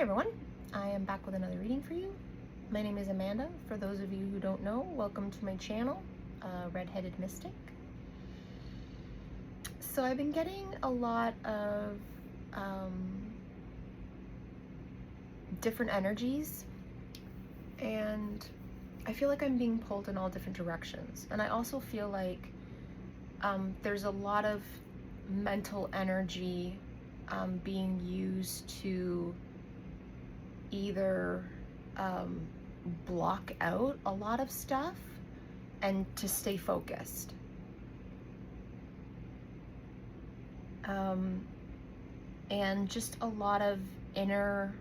everyone, I am back with another reading for you. My name is Amanda. For those of you who don't know, welcome to my channel, Redheaded Mystic. So I've been getting a lot of different energies, and I feel like I'm being pulled in all different directions. And I also feel like there's a lot of mental energy being used to either block out a lot of stuff and to stay focused. And just a lot of inner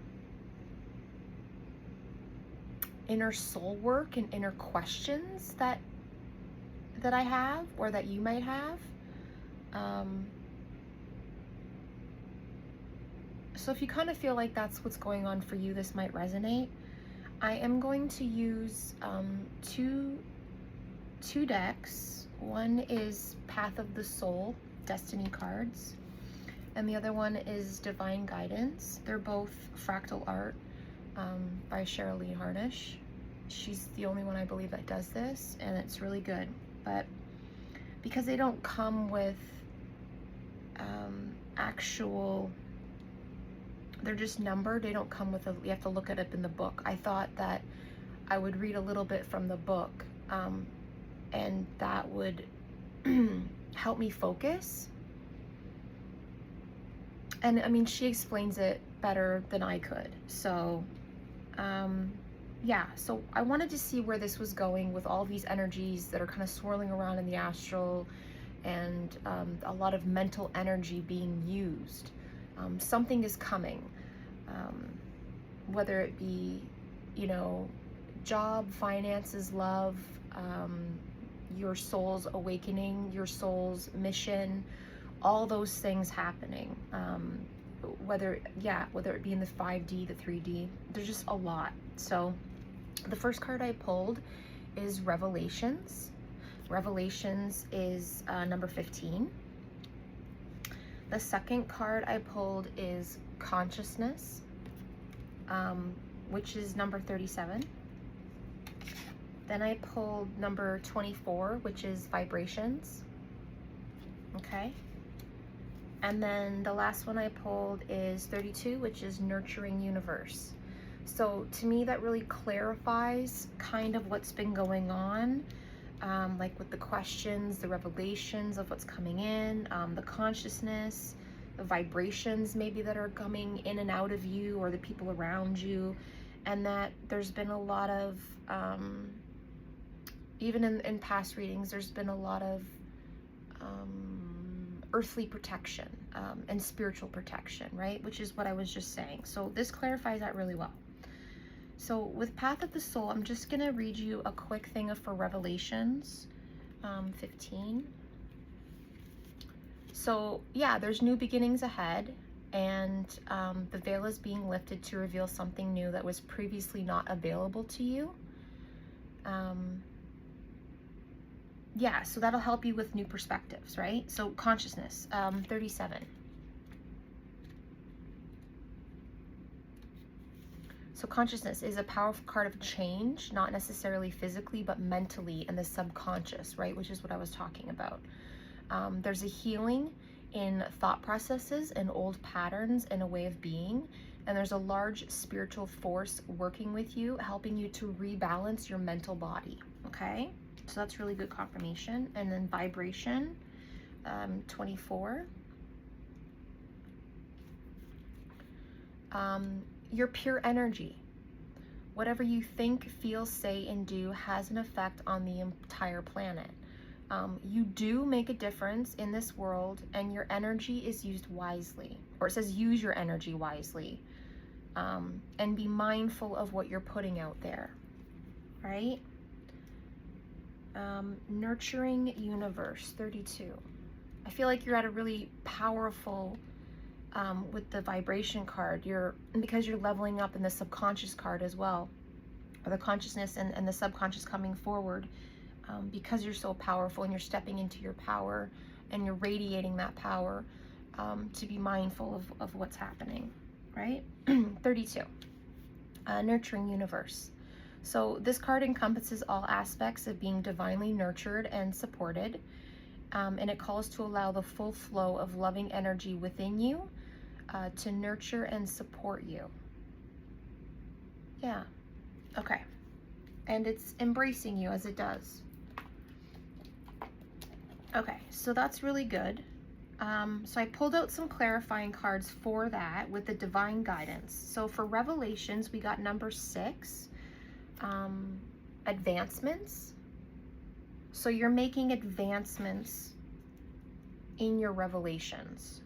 soul work and inner questions that I have, or that you might have. So if you kind of feel like that's what's going on for you, this might resonate. I am going to use two decks. One is Path of the Soul, Destiny cards, and the other one is Divine Guidance. They're both fractal art by Cheryl Harnish. She's the only one I believe that does this, and it's really good. But because they don't come with actual, they're just numbered, they don't come with you have to look it up in the book. I thought that I would read a little bit from the book, and that would help me focus. And I mean, she explains it better than I could. So yeah, so I wanted to see where this was going with all these energies that are kind of swirling around in the astral, and a lot of mental energy being used. Something is coming, whether it be, job, finances, love, your soul's awakening, your soul's mission, all those things happening. Whether it be in the 5D, the 3D, there's just a lot. So the first card I pulled is Revelations. Revelations is number 15. The second card I pulled is Consciousness, which is number 37. Then I pulled number 24, which is Vibrations. Okay. And then the last one I pulled is 32, which is Nurturing Universe. So to me, that really clarifies kind of what's been going on. Like with the questions, the revelations of what's coming in, the consciousness, the vibrations maybe that are coming in and out of you or the people around you, and that there's been a lot of, even in past readings, there's been a lot of earthly protection and spiritual protection, right? Which is what I was just saying. So this clarifies that really well. So with Path of the Soul, I'm just going to read you a quick thing for Revelations 15. So yeah, there's new beginnings ahead, and the veil is being lifted to reveal something new that was previously not available to you. Yeah, so that'll help you with new perspectives, right? So Consciousness, 37. So Consciousness is a powerful card of change, not necessarily physically, but mentally in the subconscious, right? Which is what I was talking about. There's a healing in thought processes and old patterns and a way of being. And there's a large spiritual force working with you, helping you to rebalance your mental body, okay? So that's really good confirmation. And then Vibration, 24. Your pure energy. Whatever you think, feel, say, and do has an effect on the entire planet. You do make a difference in this world, and your energy is used wisely. Or it says use your energy wisely. And be mindful of what you're putting out there, right? Nurturing Universe, 32. I feel like you're at a really powerful, with the Vibration card, because you're leveling up in the subconscious card as well, or the consciousness and the subconscious coming forward, because you're so powerful and you're stepping into your power and you're radiating that power, to be mindful of what's happening. right? 32, nurturing universe. So this card encompasses all aspects of being divinely nurtured and supported, and it calls to allow the full flow of loving energy within you to nurture and support you. Yeah, okay. And it's embracing you as it does. Okay, so that's really good. So I pulled out some clarifying cards for that with the divine guidance. So for revelations, we got number 6, advancements. So you're making advancements in your revelations,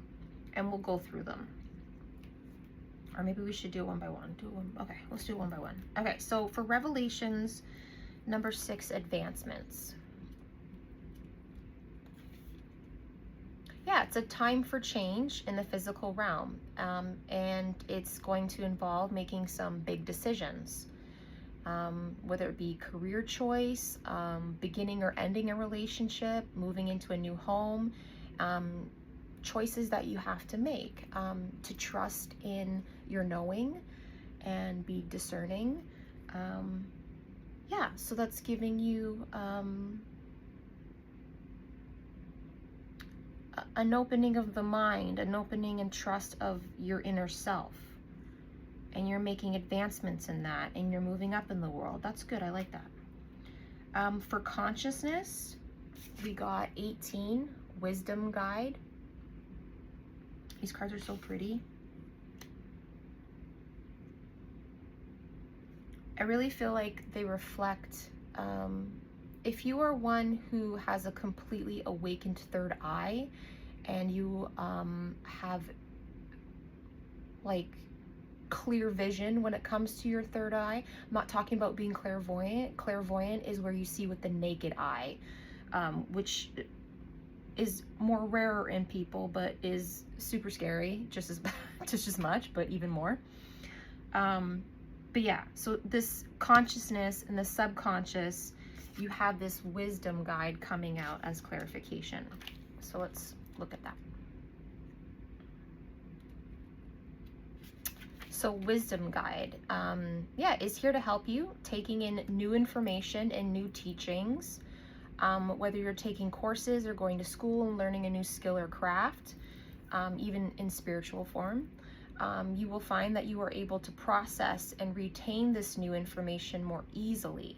and we'll go through them. Or maybe we should do it one by one. Okay, let's do it one by one. Okay, so for revelations, number 6, advancements. Yeah, it's a time for change in the physical realm, and it's going to involve making some big decisions, whether it be career choice, beginning or ending a relationship, moving into a new home, choices that you have to make to trust in your knowing and be discerning. Yeah, so that's giving you an opening of the mind, an opening and trust of your inner self. And you're making advancements in that, and you're moving up in the world. That's good, I like that. For consciousness, we got 18, wisdom guide. These cards are so pretty. I really feel like they reflect, if you are one who has a completely awakened third eye, and you have like clear vision when it comes to your third eye. I'm not talking about being clairvoyant. Clairvoyant is where you see with the naked eye, which is more rarer in people, but is super scary, just as much, but even more. But yeah, so this consciousness and the subconscious, you have this wisdom guide coming out as clarification. So let's look at that. So wisdom guide, yeah, is here to help you taking in new information and new teachings, whether you're taking courses or going to school and learning a new skill or craft, even in spiritual form. You will find that you are able to process and retain this new information more easily.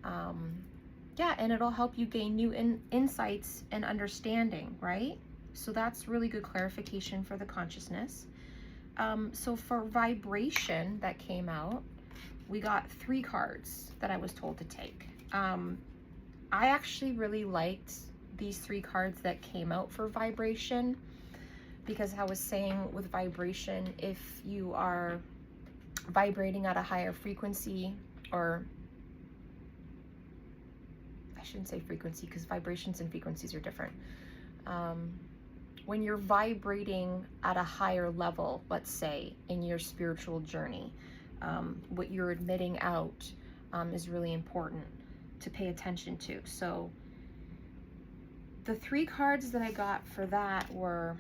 Yeah, and it'll help you gain new insights and understanding, right? So that's really good clarification for the consciousness. So for vibration that came out, we got 3 cards that I was told to take. I actually really liked these 3 cards that came out for vibration, because I was saying with vibration, if you are vibrating at a higher frequency, or I shouldn't say frequency because vibrations and frequencies are different. When you're vibrating at a higher level, let's say in your spiritual journey, what you're admitting out is really important to pay attention to. So the 3 cards that I got for that were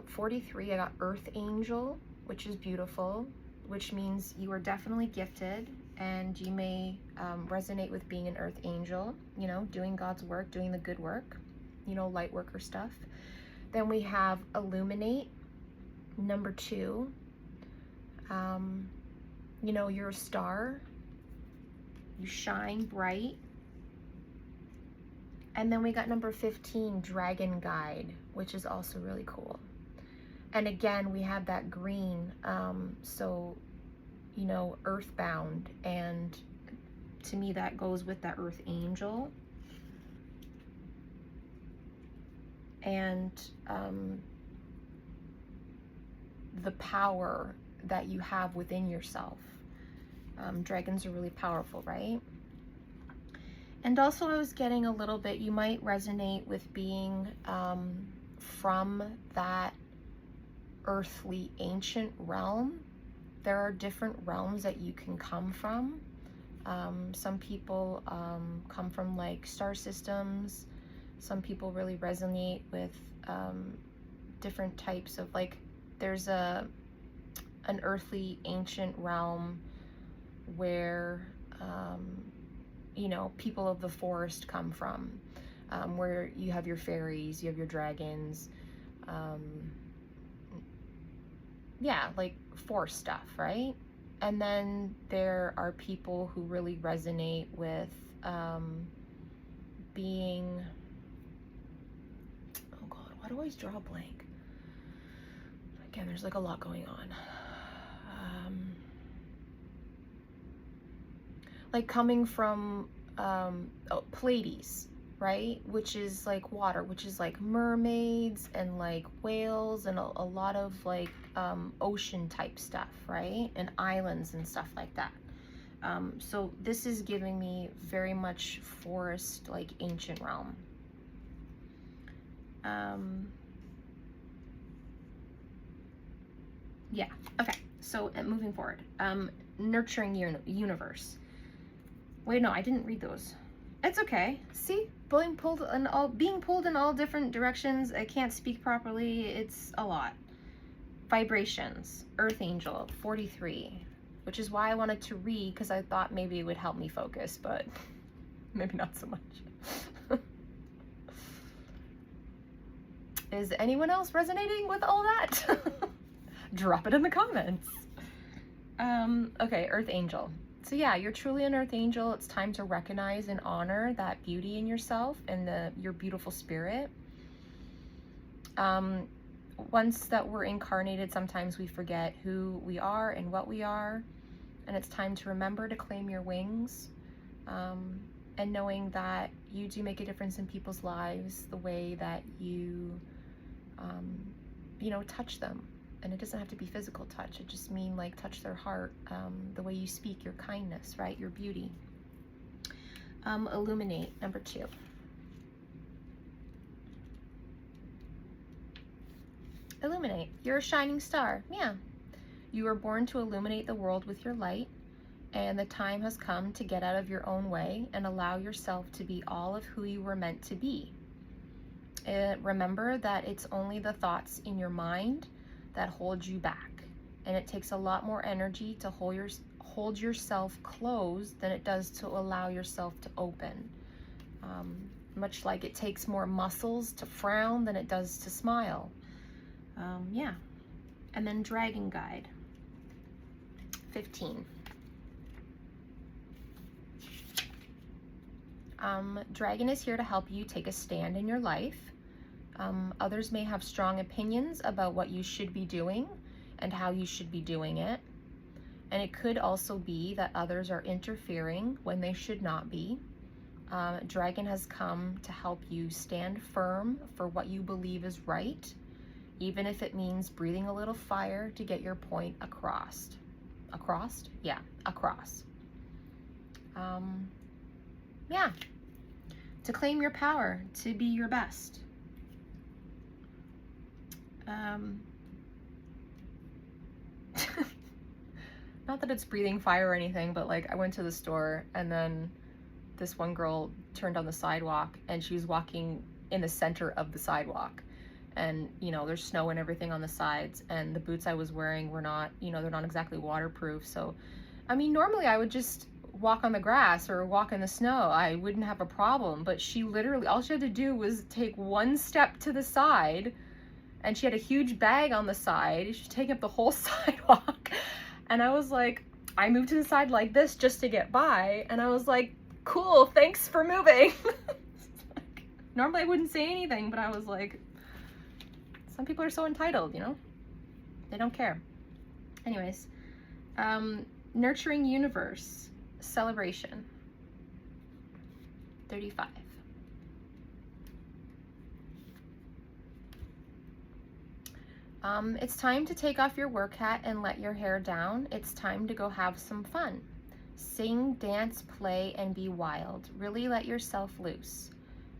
43, I got Earth Angel, which is beautiful, which means you are definitely gifted, and you may resonate with being an Earth Angel, you know, doing God's work, doing the good work, you know, light worker stuff. Then we have Illuminate, number 2. You know, you're a star, you shine bright. And then we got number 15, Dragon Guide, which is also really cool. And again, we have that green, so, you know, earthbound, and to me that goes with that Earth Angel. And the power that you have within yourself. Dragons are really powerful, right? And also I was getting a little bit, you might resonate with being from that earthly ancient realm. There are different realms that you can come from. Some people come from like star systems. Some people really resonate with different types of, like, there's a an earthly ancient realm where, you know, people of the forest come from, where you have your fairies, you have your dragons, yeah, like forest stuff, right? And then there are people who really resonate with being, oh God, why do I always draw a blank? Again, there's like a lot going on. Like coming from Pleiades, right? Which is like water, which is like mermaids and like whales and a lot of like ocean type stuff, right? And islands and stuff like that. So this is giving me very much forest, like ancient realm. Yeah, okay, so moving forward. Nurturing universe. Wait, no, I didn't read those. It's okay. See, being pulled in all different directions. I can't speak properly. It's a lot. Vibrations. Earth Angel, 43, which is why I wanted to read, because I thought maybe it would help me focus, but maybe not so much. Is anyone else resonating with all that? Drop it in the comments. Okay, Earth Angel. So yeah, you're truly an Earth Angel. It's time to recognize and honor that beauty in yourself and your beautiful spirit. Once that we're incarnated, sometimes we forget who we are and what we are. And it's time to remember to claim your wings. And knowing that you do make a difference in people's lives the way that you, you know, touch them. And it doesn't have to be physical touch. It just means like touch their heart, the way you speak, your kindness, right? Your beauty. Illuminate, number 2. Illuminate. You're a shining star. Yeah. You were born to illuminate the world with your light, and the time has come to get out of your own way and allow yourself to be all of who you were meant to be. Remember that it's only the thoughts in your mind that hold you back, and it takes a lot more energy to hold yourself closed than it does to allow yourself to open. Much like it takes more muscles to frown than it does to smile. Yeah. And then Dragon Guide, 15. Dragon is here to help you take a stand in your life. Others may have strong opinions about what you should be doing and how you should be doing it. And it could also be that others are interfering when they should not be. Dragon has come to help you stand firm for what you believe is right, even if it means breathing a little fire to get your point across. Across? Yeah, across. Yeah. To claim your power, to be your best. Not that it's breathing fire or anything, but like I went to the store and then this one girl turned on the sidewalk and she was walking in the center of the sidewalk. And, you know, there's snow and everything on the sides, and the boots I was wearing were not, you know, they're not exactly waterproof. So, I mean, normally I would just walk on the grass or walk in the snow. I wouldn't have a problem, but she literally, all she had to do was take one step to the side, and she had a huge bag on the side. She's taking up the whole sidewalk. And I was like, I moved to the side like this just to get by. And I was like, cool, thanks for moving. Normally I wouldn't say anything, but I was like, some people are so entitled, you know? They don't care. Anyways, Nurturing Universe, Celebration, 35. It's time to take off your work hat and let your hair down. It's time to go have some fun. Sing, dance, play, and be wild. Really let yourself loose.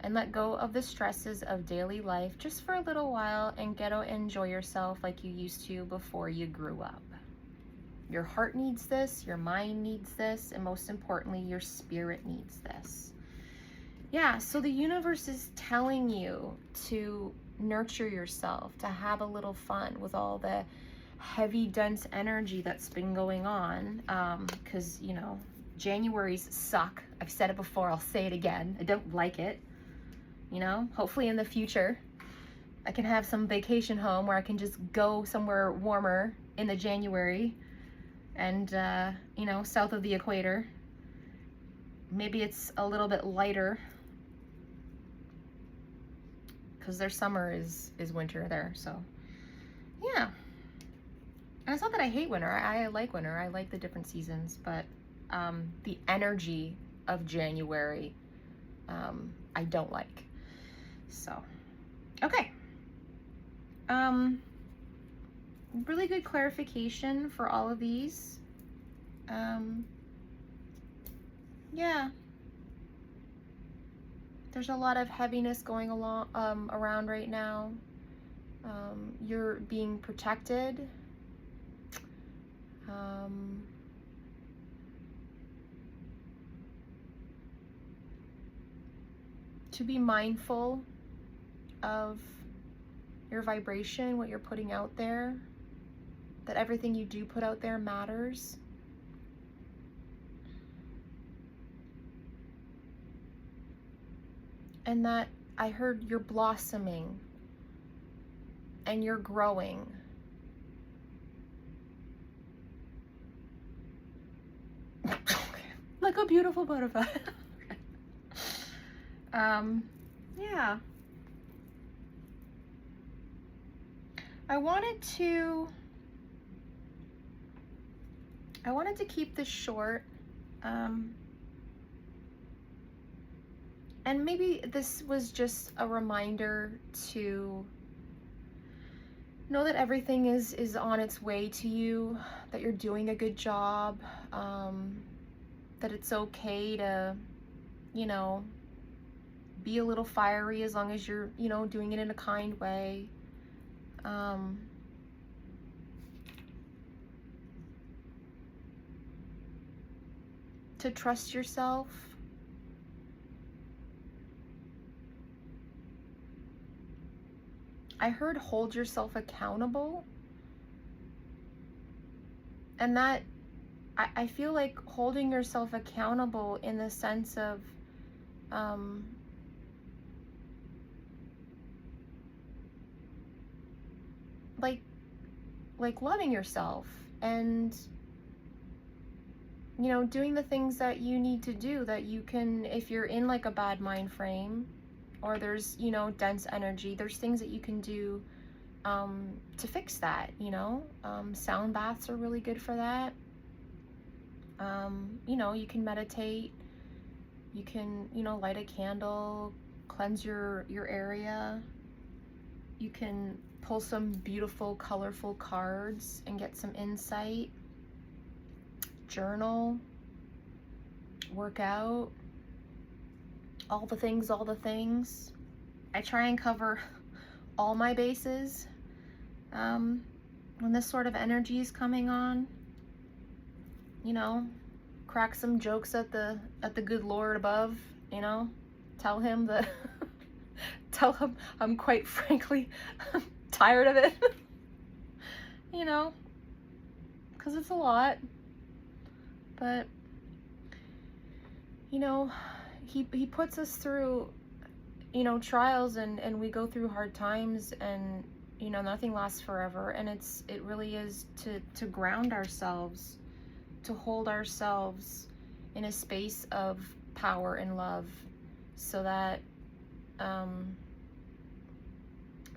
And let go of the stresses of daily life just for a little while and get to enjoy yourself like you used to before you grew up. Your heart needs this, your mind needs this, and most importantly, your spirit needs this. Yeah, so the universe is telling you to nurture yourself, to have a little fun with all the heavy, dense energy that's been going on, because, you know, Januaries suck. I've said it before, I'll say it again. I don't like it. You know, hopefully in the future, I can have some vacation home where I can just go somewhere warmer in the January and, you know, south of the equator. Maybe it's a little bit lighter because their summer is winter there, so yeah. And it's not that I hate winter. I like winter. I like the different seasons, but the energy of January, I don't like. So, okay. Really good clarification for all of these. Yeah. There's a lot of heaviness going along around right now. You're being protected. To be mindful of your vibration, what you're putting out there, that everything you do put out there matters. And that I heard you're blossoming and you're growing. Like a beautiful butterfly. Yeah. I wanted to keep this short. And maybe this was just a reminder to know that everything is on its way to you, that you're doing a good job, that it's okay to, you know, be a little fiery as long as you're, you know, doing it in a kind way. To trust yourself. I heard hold yourself accountable. And that, I feel like holding yourself accountable in the sense of, like loving yourself and, you know, doing the things that you need to do, that you can, if you're in like a bad mind frame or there's, you know, dense energy, there's things that you can do to fix that, you know. Sound baths are really good for that. You know, you can meditate, you can, you know, light a candle, cleanse your area. You can pull some beautiful, colorful cards and get some insight. Journal, work out, all the things. I try and cover all my bases when this sort of energy is coming on. You know, crack some jokes at the good Lord above, you know, tell him that tell him I'm quite frankly tired of it. You know, because it's a lot. But, you know, he puts us through, you know, trials and we go through hard times, and, you know, nothing lasts forever. And it really is to ground ourselves, to hold ourselves in a space of power and love, so that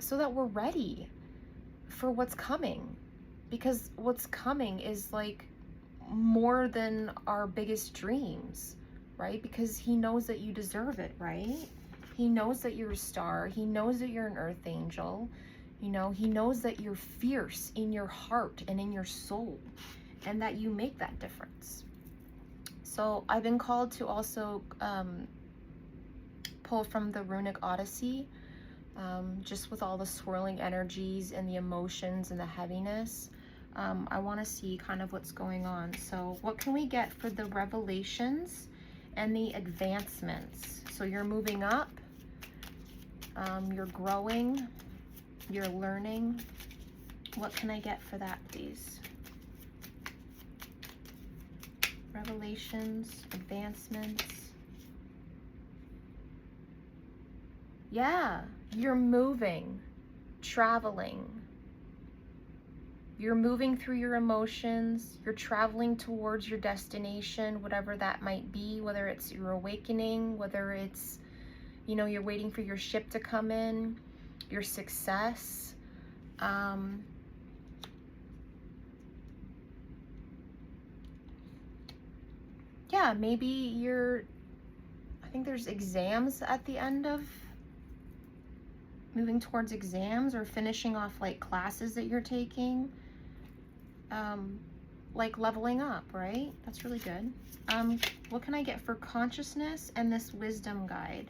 we're ready for what's coming. Because what's coming is like more than our biggest dreams, right? Because he knows that you deserve it, right? He knows that you're a star. He knows that you're an earth angel. You know, he knows that you're fierce in your heart and in your soul, and that you make that difference. So I've been called to also pull from the Runic Odyssey, just with all the swirling energies and the emotions and the heaviness. I want to see kind of what's going on. So what can we get for the revelations and the advancements? So you're moving up, you're growing, you're learning, What can I get for that, please? Revelations, advancements. Yeah, you're moving, traveling. You're moving through your emotions. You're traveling towards your destination, whatever that might be, whether it's your awakening, whether it's, you know, you're waiting for your ship to come in, your success. Yeah, maybe I think there's exams at the end of moving towards exams, or finishing off like classes that you're taking, like leveling up, right? That's really good. What can I get for consciousness and this wisdom guide?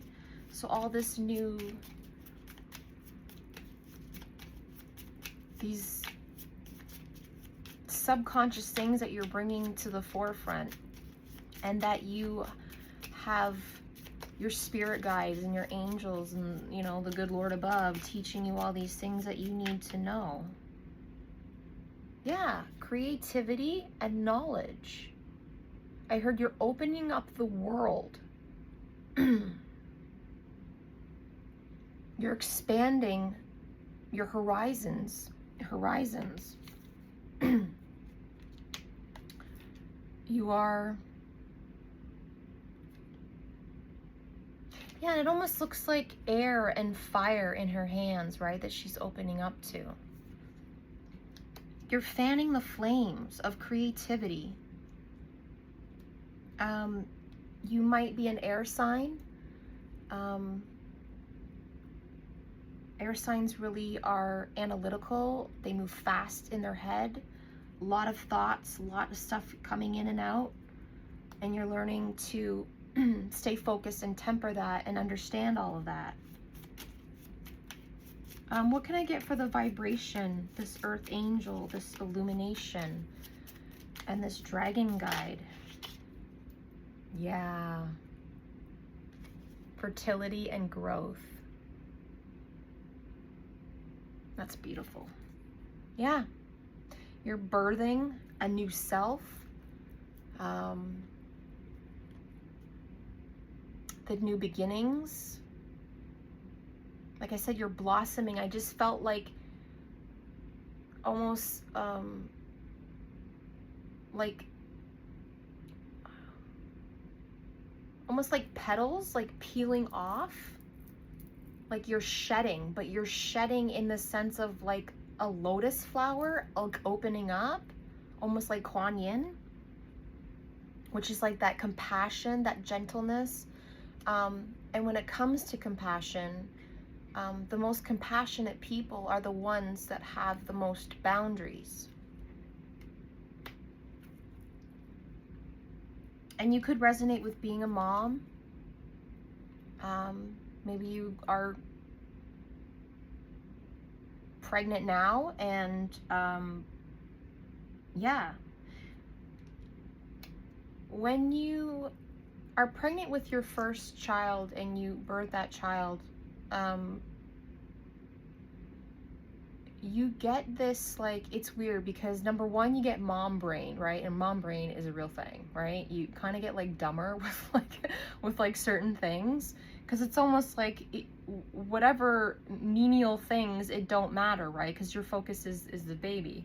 So all this these subconscious things that you're bringing to the forefront, and that you have your spirit guides and your angels and, you know, the good Lord above teaching you all these things that you need to know. Yeah, creativity and knowledge. I heard you're opening up the world. You're expanding your horizons. You are, yeah, and it almost looks like air and fire in her hands, right, that she's opening up to. You're fanning the flames of creativity. You might be an air sign. Air signs really are analytical. They move fast in their head. A lot of thoughts, a lot of stuff coming in and out. And you're learning to stay focused and temper that and understand all of that. What can I get for the vibration, this earth angel, this illumination, and this dragon guide? Yeah. Fertility and growth. That's beautiful. Yeah. You're birthing a new self. The new beginnings. Like I said, you're blossoming. I just felt like almost like petals, like peeling off. Like you're shedding, but you're shedding in the sense of like a lotus flower, like opening up, almost like Kuan Yin, which is like that compassion, that gentleness. And when it comes to compassion, the most compassionate people are the ones that have the most boundaries. And you could resonate with being a mom. Maybe you are pregnant now, and yeah. When you are pregnant with your first child and you birth that child, you get this, like, it's weird because number one, you get mom brain, right? And mom brain is a real thing, right? You kind of get like dumber with like certain things, because it's almost like whatever menial things, it don't matter, right? Because your focus is the baby.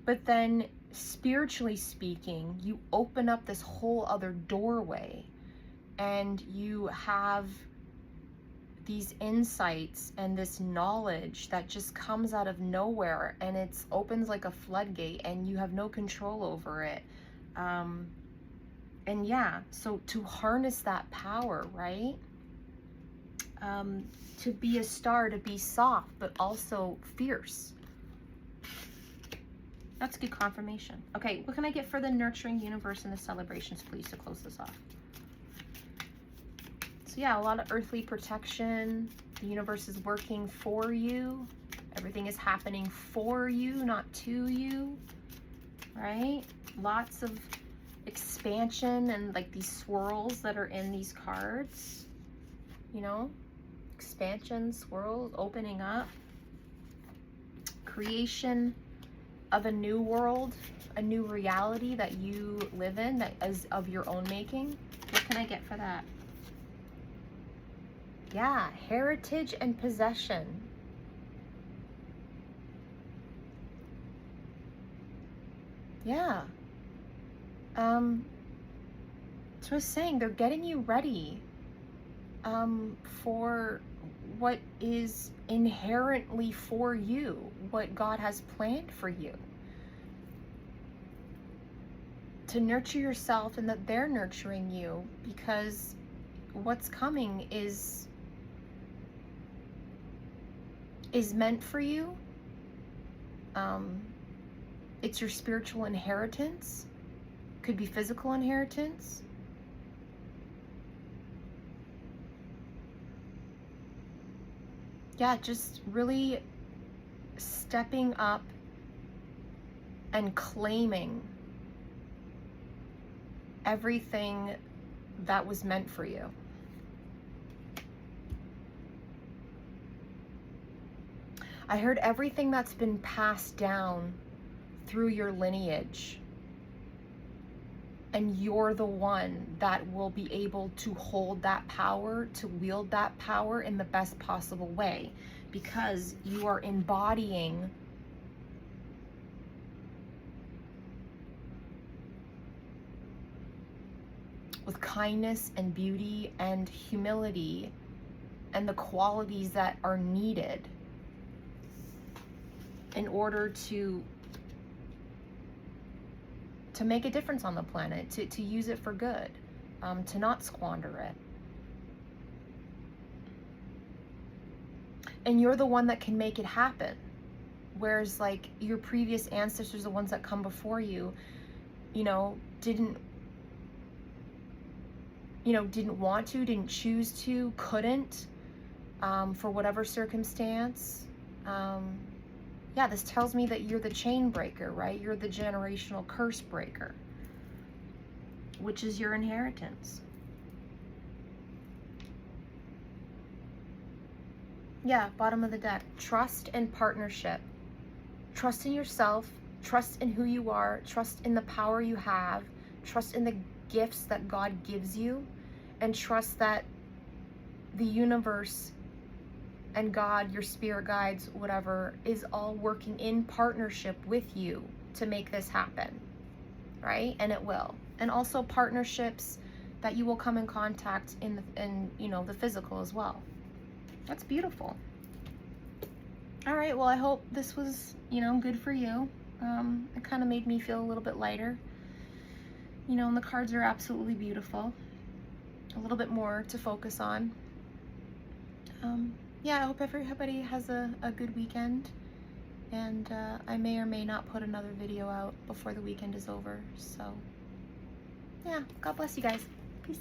But then spiritually speaking, you open up this whole other doorway, and you have these insights and this knowledge that just comes out of nowhere, and it opens like a floodgate and you have no control over it. And yeah, so to harness that power, right? To be a star, to be soft, but also fierce. That's good confirmation. Okay, what can I get for the nurturing universe and the celebrations, please, to close this off? So yeah, a lot of earthly protection. The universe is working for you. Everything is happening for you, not to you, right? Lots of expansion and like these swirls that are in these cards, you know? Expansion, swirls, opening up. creation of a new world, a new reality that you live in that is of your own making. What can I get for that? Yeah, heritage and possession. Yeah. So I was saying, they're getting you ready for what is inherently for you, what God has planned for you. To nurture yourself, and that they're nurturing you, because what's coming is meant for you. It's your spiritual inheritance. Could be physical inheritance. Yeah, just really stepping up and claiming everything that was meant for you. I heard everything that's been passed down through your lineage, and you're the one that will be able to hold that power, to wield that power in the best possible way, because you are embodying with kindness and beauty and humility and the qualities that are needed in order to make a difference on the planet, to use it for good, to not squander it. And you're the one that can make it happen. Whereas like your previous ancestors, the ones that come before you, didn't want to, didn't choose to, couldn't, for whatever circumstance. Yeah, this tells me that you're the chain breaker, right? You're the generational curse breaker, which is your inheritance. Yeah, bottom of the deck. Trust and partnership. Trust in yourself, trust in who you are, trust in the power you have, trust in the gifts that God gives you, and trust that the universe and God, your spirit guides, whatever, is all working in partnership with you to make this happen, right? And it will. And also partnerships that you will come in contact in the physical as well. That's beautiful. All right, well, I hope this was, good for you. It kind of made me feel a little bit lighter. And the cards are absolutely beautiful. A little bit more to focus on. Yeah, I hope everybody has a good weekend, and I may or may not put another video out before the weekend is over, so yeah, God bless you guys. Peace.